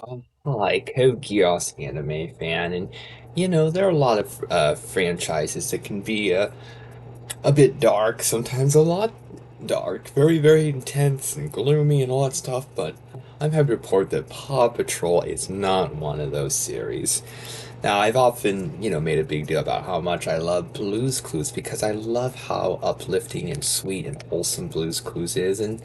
Hi, Code Geass anime fan, and there are a lot of franchises that can be a bit dark, sometimes a lot dark, very, very intense and gloomy and all that stuff, but I'm happy to report that Paw Patrol is not one of those series. Now, I've often, made a big deal about how much I love Blue's Clues because I love how uplifting and sweet and wholesome Blue's Clues is, and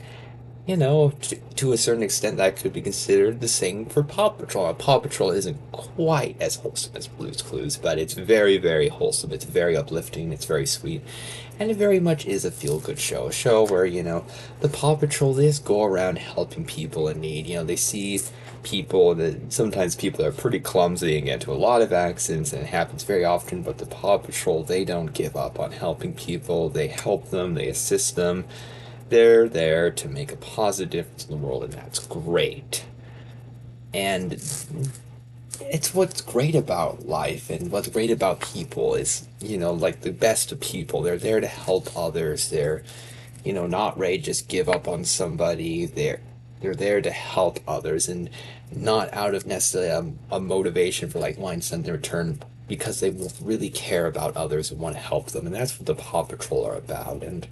to a certain extent, that could be considered the same for Paw Patrol. Paw Patrol isn't quite as wholesome as Blue's Clues, but it's very, very wholesome. It's very uplifting. It's very sweet. And it very much is a feel good show. A show where, the Paw Patrol, they just go around helping people in need. They see people that sometimes people are pretty clumsy and get into a lot of accidents, and it happens very often. But the Paw Patrol, they don't give up on helping people. They help them, they assist them. They're there to make a positive difference in the world, and that's great. And it's what's great about life and what's great about people is, like the best of people. They're there to help others. They're, not ready to just give up on somebody. They're there to help others and not out of necessarily a motivation for like wanting something in return because they really care about others and want to help them. And that's what the Paw Patrol are about. And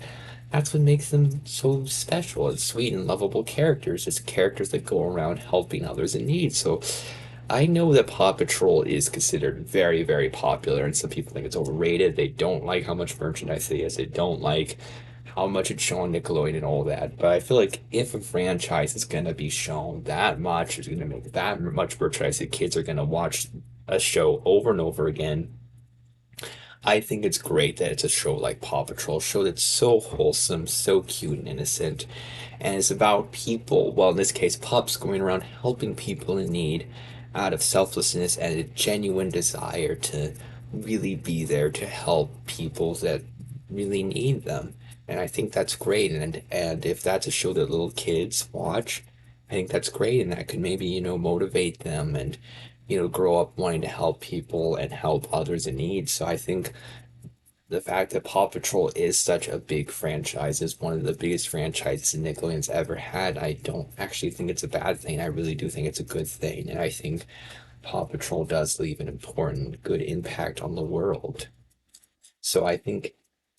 that's what makes them so special and sweet and lovable characters. It's characters that go around helping others in need. So I know that Paw Patrol is considered very, very popular, and some people think it's overrated. They don't like how much merchandise it is. They don't like how much it's shown on Nickelodeon and all that. But I feel like if a franchise is going to be shown that much, is going to make that much merchandise that kids are going to watch a show over and over again, I think it's great that it's a show like Paw Patrol, a show that's so wholesome, so cute and innocent, and it's about people, well, in this case, pups going around helping people in need out of selflessness and a genuine desire to really be there to help people that really need them. And I think that's great. And if that's a show that little kids watch, I think that's great, and that could maybe, motivate them and grow up wanting to help people and help others in need. So I think the fact that Paw Patrol is such a big franchise, is one of the biggest franchises Nickelodeon's ever had, I don't actually think it's a bad thing. I really do think it's a good thing. And I think Paw Patrol does leave an important, good impact on the world. So I think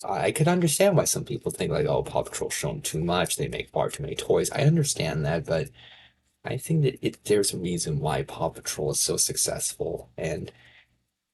I could understand why some people think like, oh, Paw Patrol's shown too much, they make far too many toys. I understand that, but I think that there's a reason why Paw Patrol is so successful. And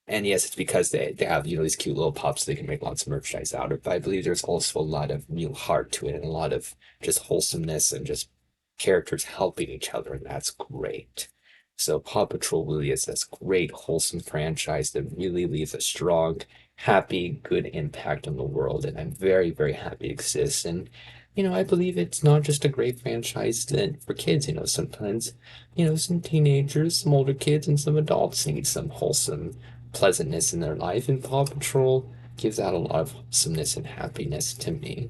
yes, it's because they have, these cute little pups they can make lots of merchandise out of. But I believe there's also a lot of real heart to it and a lot of just wholesomeness and just characters helping each other, and that's great. So Paw Patrol really is this great, wholesome franchise that really leaves a strong, happy, good impact on the world, and I'm very, very happy it exists. And I believe it's not just a great franchise that for kids. Sometimes, some teenagers, some older kids, and some adults need some wholesome pleasantness in their life, and Paw Patrol gives out a lot of wholesomeness and happiness to me.